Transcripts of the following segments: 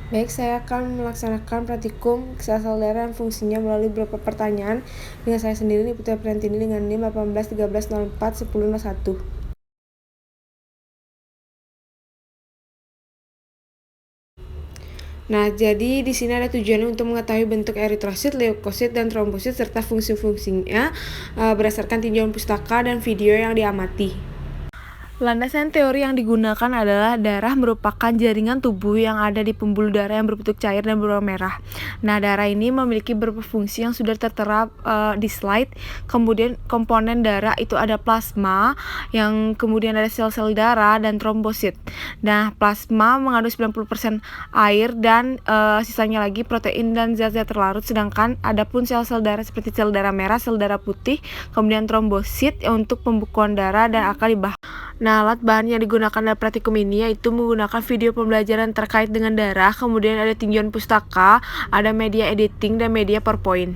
Baik, saya akan melaksanakan praktikum sel-sel darah dan fungsinya melalui beberapa pertanyaan dengan saya sendiri, Putra Prantini, dengan NIM 1813041001. Nah, jadi di sini ada tujuan untuk mengetahui bentuk eritrosit, leukosit, dan trombosit serta fungsi-fungsinya berdasarkan tinjauan pustaka dan video yang diamati. Landasan teori yang digunakan adalah darah merupakan jaringan tubuh yang ada di pembuluh darah yang berbentuk cair dan berwarna merah. Nah, darah ini memiliki beberapa fungsi yang sudah tertera di slide. Kemudian komponen darah itu ada plasma, yang kemudian ada sel-sel darah dan trombosit. Nah, plasma mengandung 90% air dan sisanya lagi protein dan zat-zat terlarut, sedangkan adapun sel-sel darah seperti sel darah merah, sel darah putih, kemudian trombosit untuk pembekuan darah dan akan dibahas. Nah, alat bahan yang digunakan dalam praktikum ini yaitu menggunakan video pembelajaran terkait dengan darah, kemudian ada tinjauan pustaka, ada media editing, dan media PowerPoint.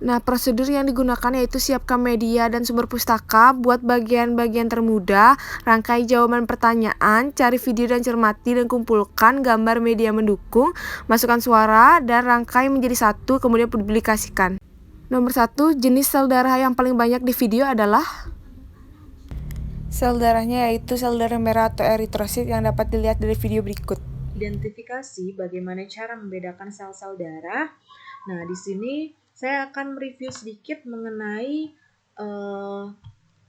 Nah, prosedur yang digunakan yaitu siapkan media dan sumber pustaka, buat bagian-bagian termudah, rangkai jawaban pertanyaan, cari video dan cermati, dan kumpulkan gambar media mendukung, masukkan suara, dan rangkai menjadi satu, kemudian publikasikan. Nomor 1, jenis sel darah yang paling banyak di video adalah sel darahnya yaitu sel darah merah atau eritrosit yang dapat dilihat dari video berikut. Identifikasi bagaimana cara membedakan sel-sel darah. Nah, di sini saya akan mereview sedikit mengenai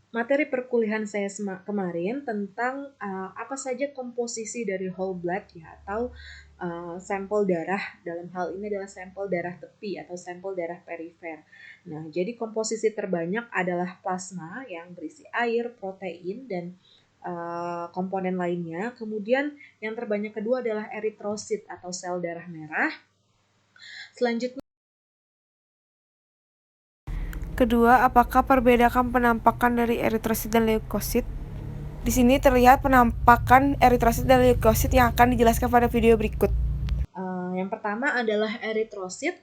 materi perkuliahan saya kemarin tentang apa saja komposisi dari whole blood ya, atau sampel darah. Dalam hal ini adalah sampel darah tepi atau sampel darah perifer. Nah, jadi komposisi terbanyak adalah plasma yang berisi air, protein, dan komponen lainnya. Kemudian yang terbanyak kedua adalah eritrosit atau sel darah merah. Selanjutnya, kedua, apakah perbedaan penampakan dari eritrosit dan leukosit? Di sini terlihat penampakan eritrosit dan leukosit yang akan dijelaskan pada video berikut. Yang pertama adalah eritrosit.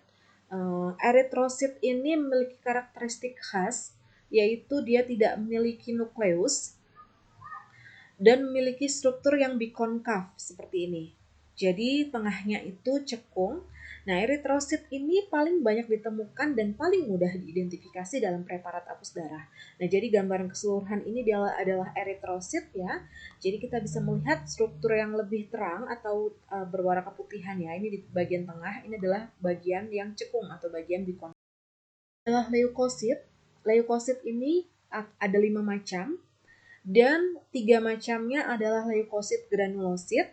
Eritrosit ini memiliki karakteristik khas, yaitu dia tidak memiliki nukleus dan memiliki struktur yang bikonkav seperti ini. Jadi tengahnya itu cekung. Nah, eritrosit ini paling banyak ditemukan dan paling mudah diidentifikasi dalam preparat hapus darah. Nah, jadi gambaran keseluruhan ini adalah eritrosit ya. Jadi kita bisa melihat struktur yang lebih terang atau berwarna keputihan ya. Ini di bagian tengah, ini adalah bagian yang cekung atau bagian bikon. Adalah leukosit. Leukosit ini ada 5 macam. Dan 3 macamnya adalah leukosit granulosit,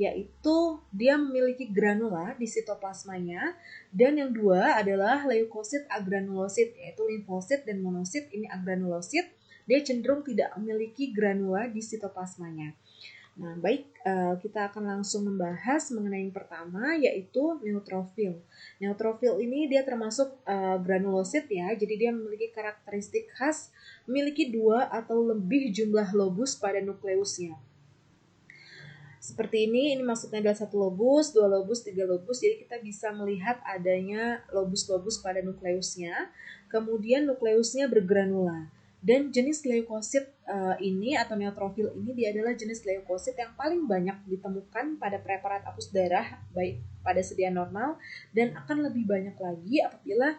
yaitu dia memiliki granula di sitoplasmanya, dan yang 2 adalah leukosit agranulosit, yaitu limfosit dan monosit. Ini agranulosit, dia cenderung tidak memiliki granula di sitoplasmanya. Nah, baik, kita akan langsung membahas mengenai yang pertama, yaitu neutrofil. Neutrofil ini dia termasuk granulosit ya, jadi dia memiliki karakteristik khas, memiliki 2 atau lebih jumlah lobus pada nukleusnya. Seperti ini maksudnya adalah 1 lobus, 2 lobus, 3 lobus, jadi kita bisa melihat adanya lobus-lobus pada nukleusnya. Kemudian nukleusnya bergranula. Dan jenis leukosit ini atau neutrofil ini dia adalah jenis leukosit yang paling banyak ditemukan pada preparat hapus darah baik pada sediaan normal, dan akan lebih banyak lagi apabila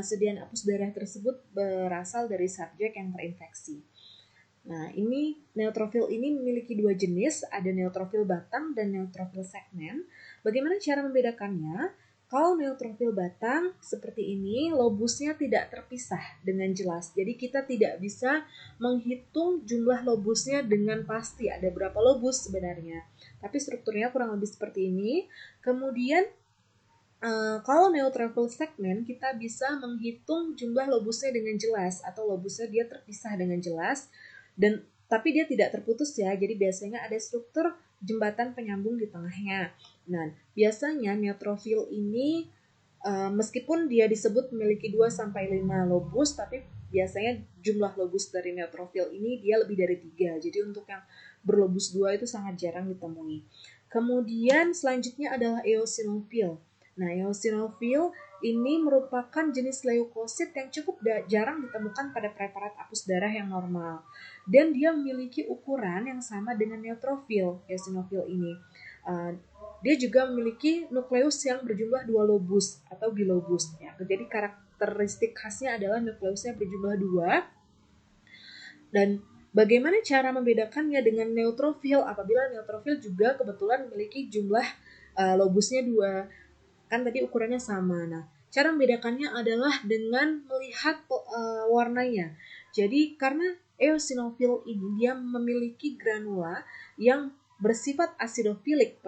sediaan hapus darah tersebut berasal dari subjek yang terinfeksi. Nah, ini neutrofil ini memiliki 2 jenis, ada neutrofil batang dan neutrofil segmen. Bagaimana cara membedakannya? Kalau neutrofil batang seperti ini, lobusnya tidak terpisah dengan jelas. Jadi kita tidak bisa menghitung jumlah lobusnya dengan pasti. Ada berapa lobus sebenarnya. Tapi strukturnya kurang lebih seperti ini. Kemudian kalau neutrofil segmen, kita bisa menghitung jumlah lobusnya dengan jelas. Atau lobusnya dia terpisah dengan jelas. Tapi dia tidak terputus ya. Jadi biasanya ada struktur jembatan penyambung di tengahnya. Nah, biasanya neutrofil ini meskipun dia disebut memiliki 2-5 lobus, tapi biasanya jumlah lobus dari neutrofil ini dia lebih dari 3. Jadi untuk yang berlobus 2 itu sangat jarang ditemui. Kemudian selanjutnya adalah eosinofil. Nah, eosinofil ini merupakan jenis leukosit yang cukup jarang ditemukan pada preparat hapus darah yang normal. Dan dia memiliki ukuran yang sama dengan neutrofil, eosinofil ini. dia juga memiliki nukleus yang berjumlah 2 lobus atau bilobus ya. Jadi karakteristik khasnya adalah nukleusnya berjumlah 2. Dan bagaimana cara membedakannya dengan neutrofil apabila neutrofil juga kebetulan memiliki jumlah lobusnya 2, kan tadi ukurannya sama. Nah, cara membedakannya adalah dengan melihat warnanya. Jadi karena eosinofil ini dia memiliki granula yang bersifat asidofilik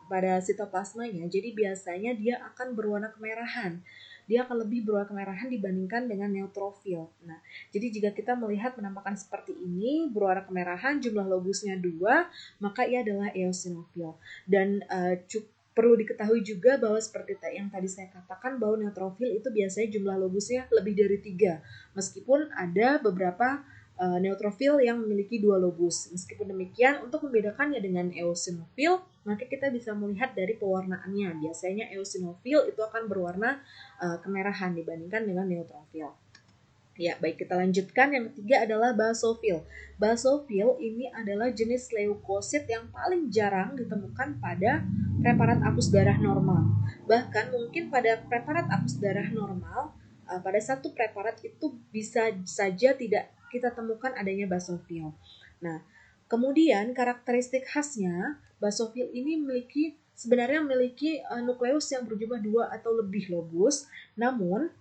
pada sitoplasmanya, jadi biasanya dia akan berwarna kemerahan. Dia akan lebih berwarna kemerahan dibandingkan dengan neutrofil. Nah, jadi jika kita melihat penampakan seperti ini, berwarna kemerahan, jumlah lobusnya 2, maka ia adalah eosinofil. Dan perlu diketahui juga bahwa seperti yang tadi saya katakan bahwa neutrofil itu biasanya jumlah lobusnya lebih dari 3, meskipun ada beberapa neutrofil yang memiliki 2 lobus. Meskipun demikian, untuk membedakannya dengan eosinofil, maka kita bisa melihat dari pewarnaannya. Biasanya eosinofil itu akan berwarna kemerahan dibandingkan dengan neutrofil. Ya, baik, kita lanjutkan. Yang ketiga adalah basofil. Basofil ini adalah jenis leukosit yang paling jarang ditemukan pada preparat apus darah normal. Bahkan mungkin pada preparat apus darah normal, pada satu preparat itu bisa saja tidak kita temukan adanya basofil. Nah, kemudian karakteristik khasnya, basofil ini sebenarnya memiliki nukleus yang berjumlah 2 atau lebih lobus, namun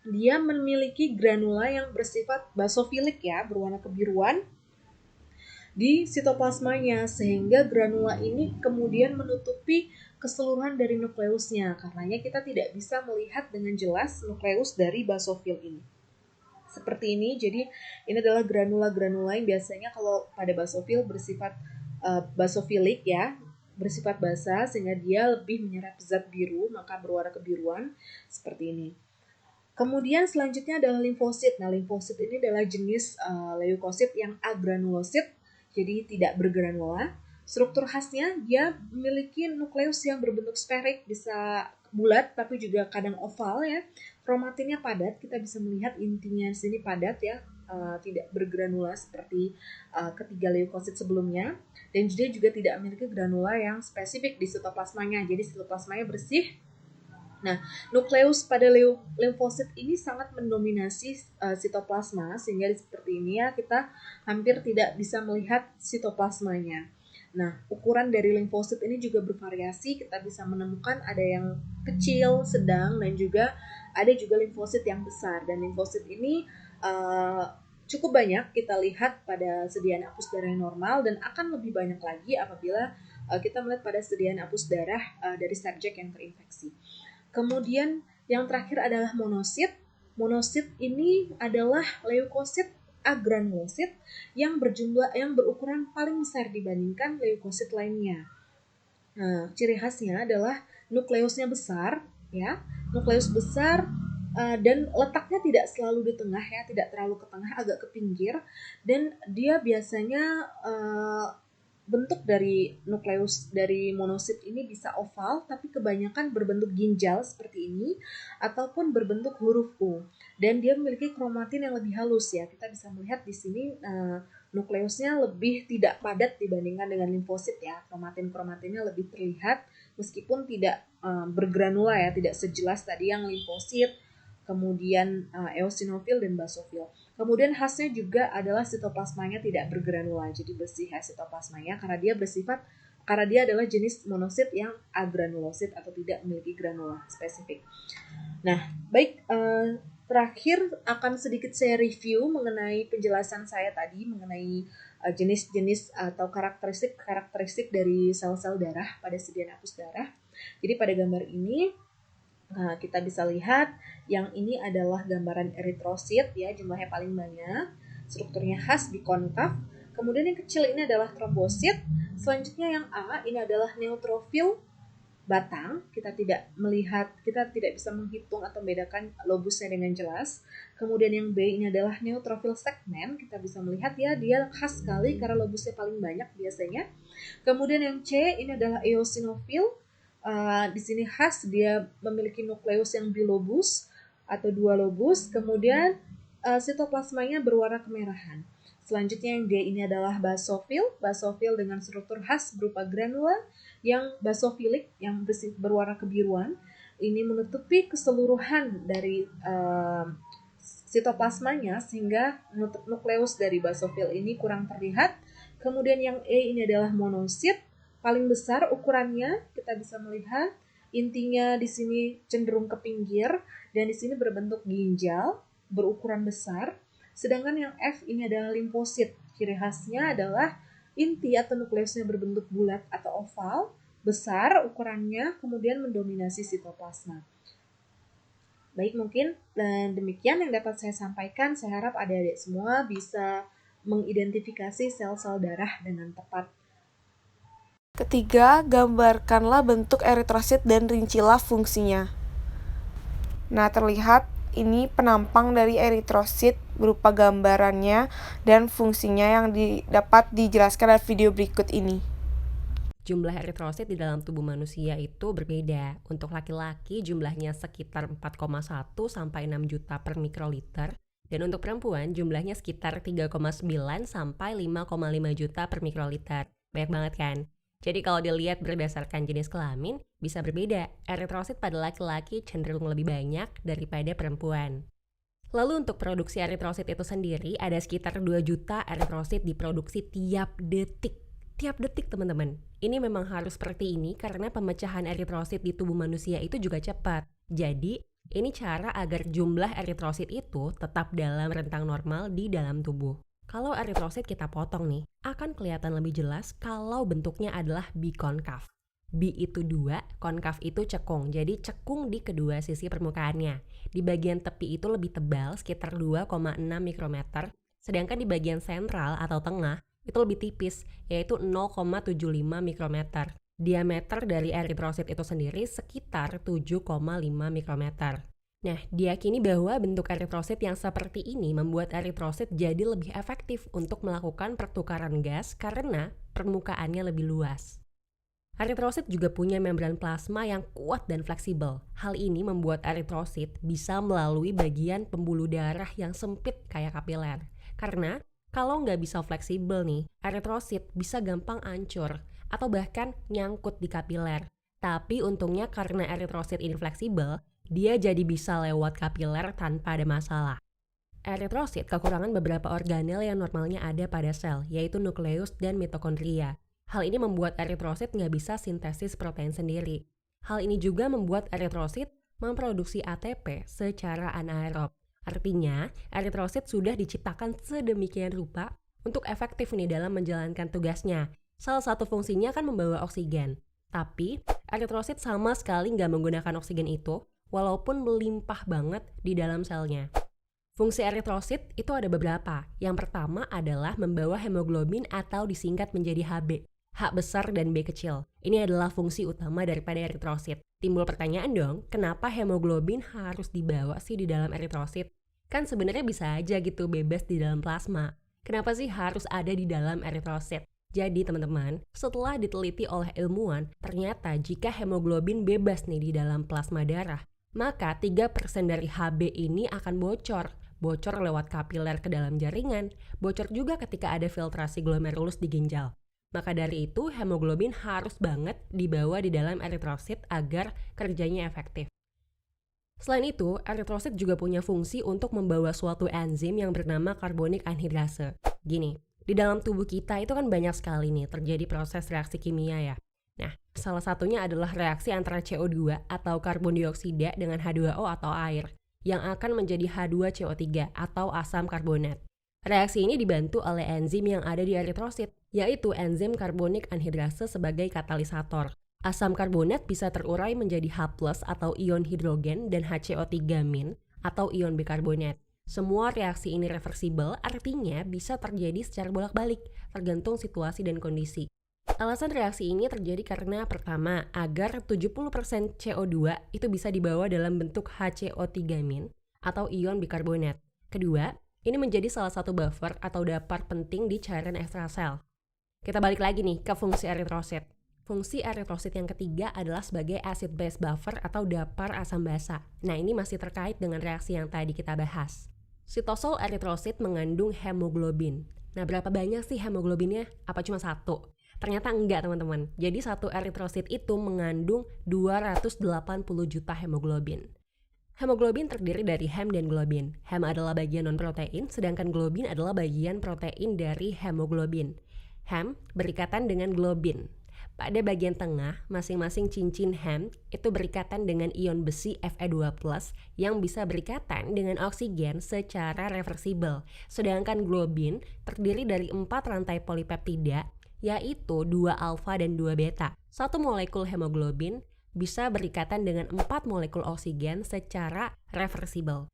dia memiliki granula yang bersifat basofilik ya, berwarna kebiruan di sitoplasmanya, sehingga granula ini kemudian menutupi keseluruhan dari nukleusnya. Karenanya kita tidak bisa melihat dengan jelas nukleus dari basofil ini. Seperti ini, jadi ini adalah granula-granula yang biasanya kalau pada basofil bersifat basofilik ya, bersifat basa, sehingga dia lebih menyerap zat biru, maka berwarna kebiruan seperti ini. Kemudian selanjutnya adalah limfosit. Nah, limfosit ini adalah jenis leukosit yang agranulosit, jadi tidak bergranula. Struktur khasnya dia memiliki nukleus yang berbentuk sferik, bisa bulat tapi juga kadang oval ya. Kromatinnya padat, kita bisa melihat intinya di sini padat ya, tidak bergranula seperti ketiga leukosit sebelumnya. Dan juga tidak memiliki granula yang spesifik di sitoplasmanya. Jadi sitoplasmanya bersih. Nah, nukleus pada limfosit ini sangat mendominasi sitoplasma, sehingga seperti ini ya kita hampir tidak bisa melihat sitoplasmanya. Nah, ukuran dari limfosit ini juga bervariasi, kita bisa menemukan ada yang kecil, sedang, dan juga ada juga limfosit yang besar. Dan limfosit ini cukup banyak kita lihat pada sediaan apus darah yang normal, dan akan lebih banyak lagi apabila kita melihat pada sediaan apus darah dari subjek yang terinfeksi. Kemudian yang terakhir adalah monosit. Monosit ini adalah leukosit agranulosit yang berukuran paling besar dibandingkan leukosit lainnya. Nah, ciri khasnya adalah nukleusnya besar, ya, nukleus besar dan letaknya tidak selalu di tengah ya, tidak terlalu ke tengah, agak ke pinggir, dan dia biasanya bentuk dari nukleus dari monosit ini bisa oval, tapi kebanyakan berbentuk ginjal seperti ini, ataupun berbentuk huruf U. Dan dia memiliki kromatin yang lebih halus ya. Kita bisa melihat di sini nukleusnya lebih tidak padat dibandingkan dengan limfosit ya. Kromatin-kromatinnya lebih terlihat meskipun tidak bergranula ya, tidak sejelas tadi yang limfosit, kemudian eosinofil dan basofil. Kemudian khasnya juga adalah sitoplasmanya tidak bergranula, jadi bersih ya sitoplasmanya karena dia adalah jenis monosit yang agranulosit atau tidak memiliki granula spesifik. Nah, baik, terakhir akan sedikit saya review mengenai penjelasan saya tadi mengenai jenis-jenis atau karakteristik dari sel-sel darah pada sediaan apus darah. Jadi pada gambar ini kita bisa lihat yang ini adalah gambaran eritrosit ya, jumlahnya paling banyak, strukturnya khas bikonkav. Kemudian yang kecil ini adalah trombosit. Selanjutnya yang A ini adalah neutrofil batang. Kita tidak bisa menghitung atau membedakan lobusnya dengan jelas. Kemudian yang B ini adalah neutrofil segmen. Kita bisa melihat ya, dia khas sekali karena lobusnya paling banyak biasanya. Kemudian yang C ini adalah eosinofil. Di sini khas dia memiliki nukleus yang bilobus atau 2 lobus, kemudian sitoplasmanya berwarna kemerahan. Selanjutnya yang D ini adalah basofil. Basofil dengan struktur khas berupa granula yang basofilik yang berwarna kebiruan. Ini menutupi keseluruhan dari sitoplasmanya sehingga nukleus dari basofil ini kurang terlihat. Kemudian yang E ini adalah monosit, paling besar ukurannya, kita bisa melihat intinya di sini cenderung ke pinggir dan di sini berbentuk ginjal berukuran besar. Sedangkan yang F ini adalah limfosit. Ciri khasnya adalah inti atau nukleusnya berbentuk bulat atau oval, besar ukurannya, kemudian mendominasi sitoplasma. Baik, mungkin dan demikian yang dapat saya sampaikan. Saya harap adik-adik semua bisa mengidentifikasi sel-sel darah dengan tepat. Ketiga, gambarkanlah bentuk eritrosit dan rincilah fungsinya. Nah, terlihat ini penampang dari eritrosit berupa gambarannya dan fungsinya yang dapat dijelaskan dalam video berikut ini. Jumlah eritrosit di dalam tubuh manusia itu berbeda. Untuk laki-laki jumlahnya sekitar 4,1 sampai 6 juta per mikroliter. Dan untuk perempuan jumlahnya sekitar 3,9 sampai 5,5 juta per mikroliter. Banyak banget kan? Jadi kalau dilihat berdasarkan jenis kelamin, bisa berbeda. Eritrosit pada laki-laki cenderung lebih banyak daripada perempuan. Lalu untuk produksi eritrosit itu sendiri, ada sekitar 2 juta eritrosit diproduksi tiap detik. Tiap detik teman-teman. Ini memang harus seperti ini karena pemecahan eritrosit di tubuh manusia itu juga cepat. Jadi, ini cara agar jumlah eritrosit itu tetap dalam rentang normal di dalam tubuh. Kalau eritrosit kita potong nih, akan kelihatan lebih jelas kalau bentuknya adalah bikonkaf. Bi itu 2, konkaf itu cekung, jadi cekung di kedua sisi permukaannya. Di bagian tepi itu lebih tebal, sekitar 2,6 mikrometer, sedangkan di bagian sentral atau tengah itu lebih tipis, yaitu 0,75 mikrometer. Diameter dari eritrosit itu sendiri sekitar 7,5 mikrometer. Nah, diyakini bahwa bentuk eritrosit yang seperti ini membuat eritrosit jadi lebih efektif untuk melakukan pertukaran gas karena permukaannya lebih luas. Eritrosit juga punya membran plasma yang kuat dan fleksibel. Hal ini membuat eritrosit bisa melalui bagian pembuluh darah yang sempit kayak kapiler. Karena kalau nggak bisa fleksibel nih, eritrosit bisa gampang hancur atau bahkan nyangkut di kapiler. Tapi untungnya karena eritrosit ini fleksibel, dia jadi bisa lewat kapiler tanpa ada masalah. Eritrosit kekurangan beberapa organel yang normalnya ada pada sel, yaitu nukleus dan mitokondria. Hal ini membuat eritrosit nggak bisa sintesis protein sendiri. Hal ini juga membuat eritrosit memproduksi ATP secara anaerob. Artinya, eritrosit sudah diciptakan sedemikian rupa untuk efektif nih dalam menjalankan tugasnya. Salah satu fungsinya kan membawa oksigen. Tapi, eritrosit sama sekali nggak menggunakan oksigen itu, walaupun melimpah banget di dalam selnya. Fungsi eritrosit itu ada beberapa. Yang pertama adalah membawa hemoglobin atau disingkat menjadi Hb. H besar dan B kecil. Ini adalah fungsi utama daripada eritrosit. Timbul pertanyaan dong, kenapa hemoglobin harus dibawa sih di dalam eritrosit? Kan sebenarnya bisa aja gitu bebas di dalam plasma. Kenapa sih harus ada di dalam eritrosit? Jadi teman-teman, setelah diteliti oleh ilmuwan, ternyata jika hemoglobin bebas nih di dalam plasma darah, maka 3% dari Hb ini akan bocor. Bocor lewat kapiler ke dalam jaringan, bocor juga ketika ada filtrasi glomerulus di ginjal. Maka dari itu, hemoglobin harus banget dibawa di dalam eritrosit agar kerjanya efektif. Selain itu, eritrosit juga punya fungsi untuk membawa suatu enzim yang bernama karbonik anhidrase. Gini, di dalam tubuh kita itu kan banyak sekali nih terjadi proses reaksi kimia ya. Nah, salah satunya adalah reaksi antara CO2 atau karbon dioksida dengan H2O atau air, yang akan menjadi H2CO3 atau asam karbonat. Reaksi ini dibantu oleh enzim yang ada di eritrosit, yaitu enzim karbonik anhidrase sebagai katalisator. Asam karbonat bisa terurai menjadi H+ atau ion hidrogen dan HCO3- atau ion bikarbonat. Semua reaksi ini reversibel, artinya bisa terjadi secara bolak-balik, tergantung situasi dan kondisi. Alasan reaksi ini terjadi karena pertama, agar 70% CO2 itu bisa dibawa dalam bentuk HCO3- atau ion bikarbonat. Kedua, ini menjadi salah satu buffer atau dapar penting di cairan ekstrasel. Kita balik lagi nih ke fungsi eritrosit. Fungsi eritrosit yang ketiga adalah sebagai acid base buffer atau dapar asam basa. Nah, ini masih terkait dengan reaksi yang tadi kita bahas. Sitosol eritrosit mengandung hemoglobin. Nah, berapa banyak sih hemoglobinnya? Apa cuma satu? Ternyata enggak, teman-teman. Jadi satu eritrosit itu mengandung 280 juta hemoglobin. Hemoglobin terdiri dari hem dan globin. Hem adalah bagian non-protein, sedangkan globin adalah bagian protein dari hemoglobin. Hem berikatan dengan globin. Pada bagian tengah, masing-masing cincin hem itu berikatan dengan ion besi Fe2+, yang bisa berikatan dengan oksigen secara reversibel. Sedangkan globin terdiri dari 4 rantai polipeptida, yaitu 2 alfa dan 2 beta. Satu molekul hemoglobin bisa berikatan dengan 4 molekul oksigen secara reversibel.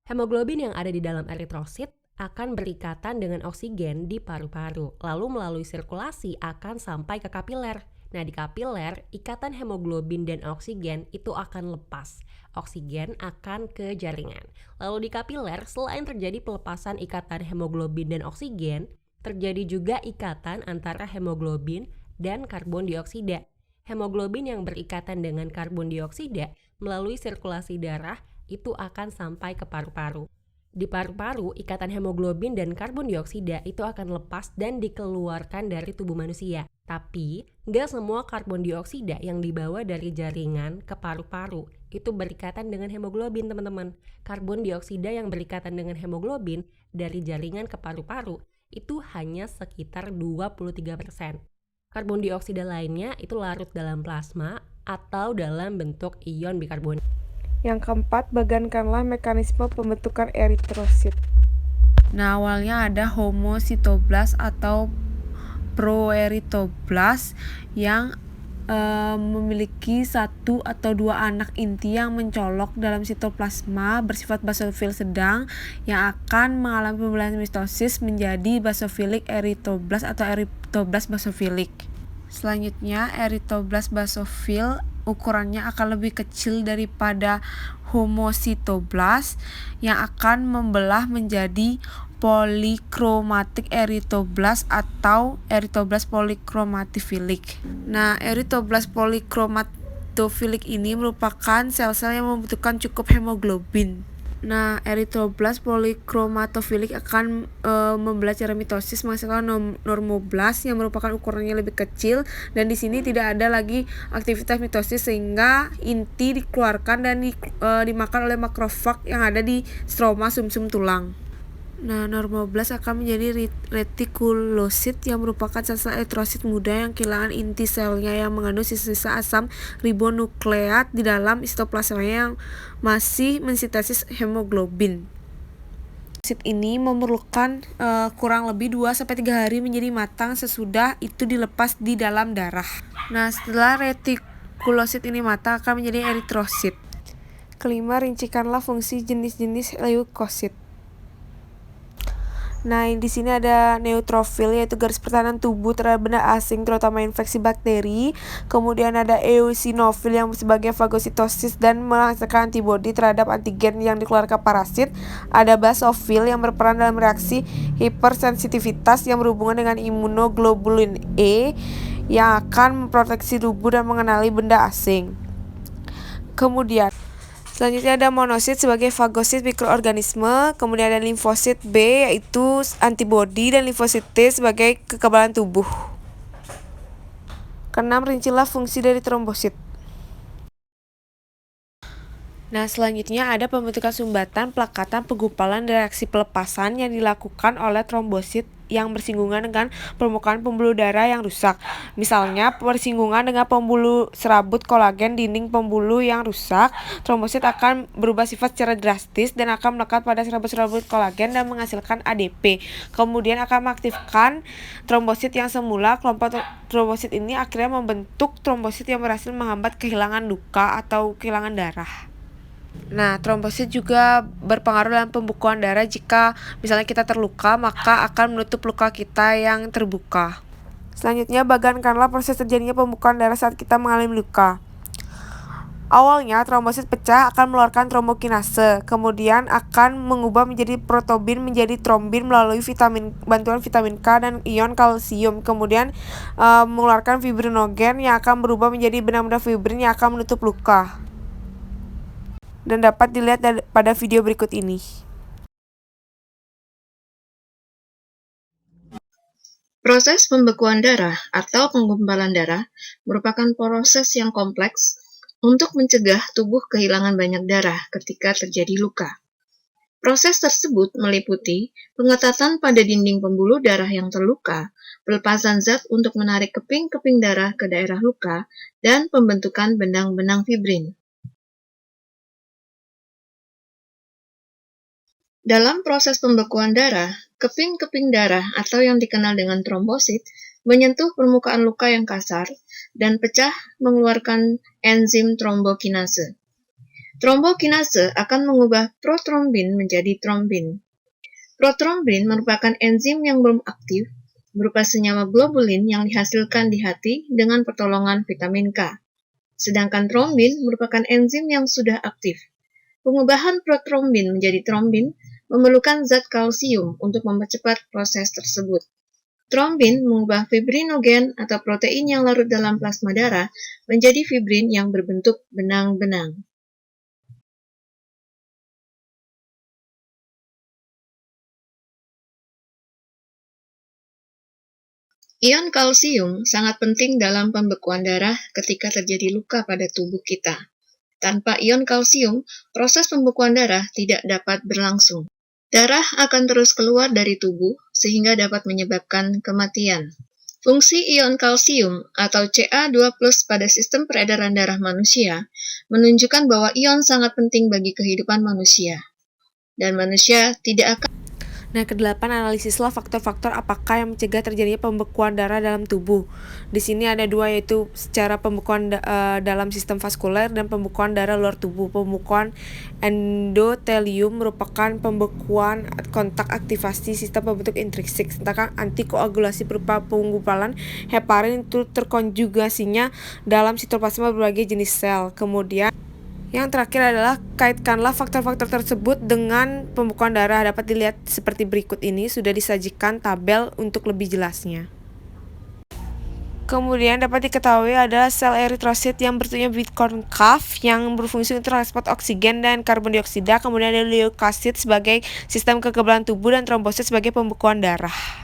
Hemoglobin yang ada di dalam eritrosit akan berikatan dengan oksigen di paru-paru, lalu melalui sirkulasi akan sampai ke kapiler. Nah, di kapiler, ikatan hemoglobin dan oksigen itu akan lepas. Oksigen akan ke jaringan. Lalu di kapiler, selain terjadi pelepasan ikatan hemoglobin dan oksigen, terjadi juga ikatan antara hemoglobin dan karbon dioksida. Hemoglobin yang berikatan dengan karbon dioksida melalui sirkulasi darah itu akan sampai ke paru-paru. Di paru-paru, ikatan hemoglobin dan karbon dioksida itu akan lepas dan dikeluarkan dari tubuh manusia. Tapi, nggak semua karbon dioksida yang dibawa dari jaringan ke paru-paru itu berikatan dengan hemoglobin, teman-teman. Karbon dioksida yang berikatan dengan hemoglobin dari jaringan ke paru-paru itu hanya sekitar 23%. Karbon dioksida lainnya itu larut dalam plasma atau dalam bentuk ion bikarbonat. Yang keempat, bagankanlah mekanisme pembentukan eritrosit. Nah, awalnya ada homositoblas atau proeritoblas yang memiliki satu atau dua anak inti yang mencolok dalam sitoplasma bersifat basofil sedang yang akan mengalami pembelahan mitosis menjadi basofilik eritoblas atau eritoblas basofilik. Selanjutnya, eritoblas basofil ukurannya akan lebih kecil daripada homositoblas yang akan membelah menjadi polikromatik eritoblas atau eritoblas polikromatophilik. Nah, eritoblas polikromatophilik ini merupakan sel-sel yang membutuhkan cukup hemoglobin. Nah, eritoblas polikromatophilik akan membelah secara mitosis menghasilkan normoblas yang merupakan ukurannya lebih kecil, dan di sini tidak ada lagi aktivitas mitosis sehingga inti dikeluarkan dan dimakan oleh makrofag yang ada di stroma sumsum tulang. Nah, normoblas akan menjadi retikulosit yang merupakan sel-sel eritrosit muda yang kehilangan inti selnya yang mengandung sisa-sisa asam ribonukleat di dalam sitoplasmanya yang masih mensintesis hemoglobin. Eritrosit ini memerlukan kurang lebih 2-3 hari menjadi matang, sesudah itu dilepas di dalam darah. Nah, setelah retikulosit ini matang akan menjadi eritrosit. Kelima, rincikanlah fungsi jenis-jenis leukosit. Nah, di sini ada neutrofil, yaitu garis pertahanan tubuh terhadap benda asing, terutama infeksi bakteri. Kemudian ada eosinofil yang sebagai fagositosis dan menghasilkan antibodi terhadap antigen yang dikeluarkan parasit. Ada basofil yang berperan dalam reaksi hipersensitivitas yang berhubungan dengan imunoglobulin E yang akan memproteksi tubuh dan mengenali benda asing. Kemudian selanjutnya ada monosit sebagai fagosit mikroorganisme, kemudian ada limfosit B yaitu antibodi, dan limfosit T sebagai kekebalan tubuh. Keenam, rincilah fungsi dari trombosit. Nah, selanjutnya ada pembentukan sumbatan, pelekatan, penggumpalan, dan reaksi pelepasan yang dilakukan oleh trombosit yang bersinggungan dengan permukaan pembuluh darah yang rusak. Misalnya, bersinggungan dengan pembuluh serabut kolagen dinding pembuluh yang rusak, trombosit akan berubah sifat secara drastis dan akan melekat pada serabut-serabut kolagen dan menghasilkan ADP. Kemudian akan mengaktifkan trombosit yang semula. Kelompok trombosit ini akhirnya membentuk trombosit yang berhasil menghambat kehilangan luka atau kehilangan darah. Nah, trombosit juga berpengaruh dalam pembekuan darah. Jika misalnya kita terluka, maka akan menutup luka kita yang terbuka. Selanjutnya, bagankanlah proses terjadinya pembekuan darah saat kita mengalami luka. Awalnya, trombosit pecah akan mengeluarkan trombokinase, kemudian akan mengubah menjadi protobin menjadi trombin melalui bantuan vitamin K dan ion kalsium, kemudian mengeluarkan fibrinogen yang akan berubah menjadi benang-benang fibrin yang akan menutup luka. Dan dapat dilihat pada video berikut ini. Proses pembekuan darah atau penggumpalan darah merupakan proses yang kompleks untuk mencegah tubuh kehilangan banyak darah ketika terjadi luka. Proses tersebut meliputi pengetatan pada dinding pembuluh darah yang terluka, pelepasan zat untuk menarik keping-keping darah ke daerah luka, dan pembentukan benang-benang fibrin. Dalam proses pembekuan darah, keping-keping darah atau yang dikenal dengan trombosit menyentuh permukaan luka yang kasar dan pecah mengeluarkan enzim trombokinase. Trombokinase akan mengubah protrombin menjadi trombin. Protrombin merupakan enzim yang belum aktif, berupa senyawa globulin yang dihasilkan di hati dengan pertolongan vitamin K. Sedangkan trombin merupakan enzim yang sudah aktif. Pengubahan protrombin menjadi trombin memerlukan zat kalsium untuk mempercepat proses tersebut. Trombin mengubah fibrinogen atau protein yang larut dalam plasma darah menjadi fibrin yang berbentuk benang-benang. Ion kalsium sangat penting dalam pembekuan darah ketika terjadi luka pada tubuh kita. Tanpa ion kalsium, proses pembekuan darah tidak dapat berlangsung. Darah akan terus keluar dari tubuh sehingga dapat menyebabkan kematian. Fungsi ion kalsium atau Ca2+ pada sistem peredaran darah manusia menunjukkan bahwa ion sangat penting bagi kehidupan manusia. Dan manusia tidak akan. Nah, kedelapan, analisislah faktor-faktor apakah yang mencegah terjadinya pembekuan darah dalam tubuh. Di sini ada dua, yaitu secara pembekuan dalam sistem vaskuler dan pembekuan darah luar tubuh. Pembekuan endotelium merupakan pembekuan kontak aktivasi sistem pembentuk intrinsik, sedangkan antikoagulasi berupa penggumpalan heparin itu terkonjugasinya dalam sitoplasma berbagai jenis sel. Kemudian yang terakhir adalah kaitkanlah faktor-faktor tersebut dengan pembekuan darah. Dapat dilihat seperti berikut ini, sudah disajikan tabel untuk lebih jelasnya. Kemudian dapat diketahui adalah sel eritrosit yang bentuknya bikonkaf yang berfungsi untuk transport oksigen dan karbon dioksida. Kemudian ada leukosit sebagai sistem kekebalan tubuh dan trombosit sebagai pembekuan darah.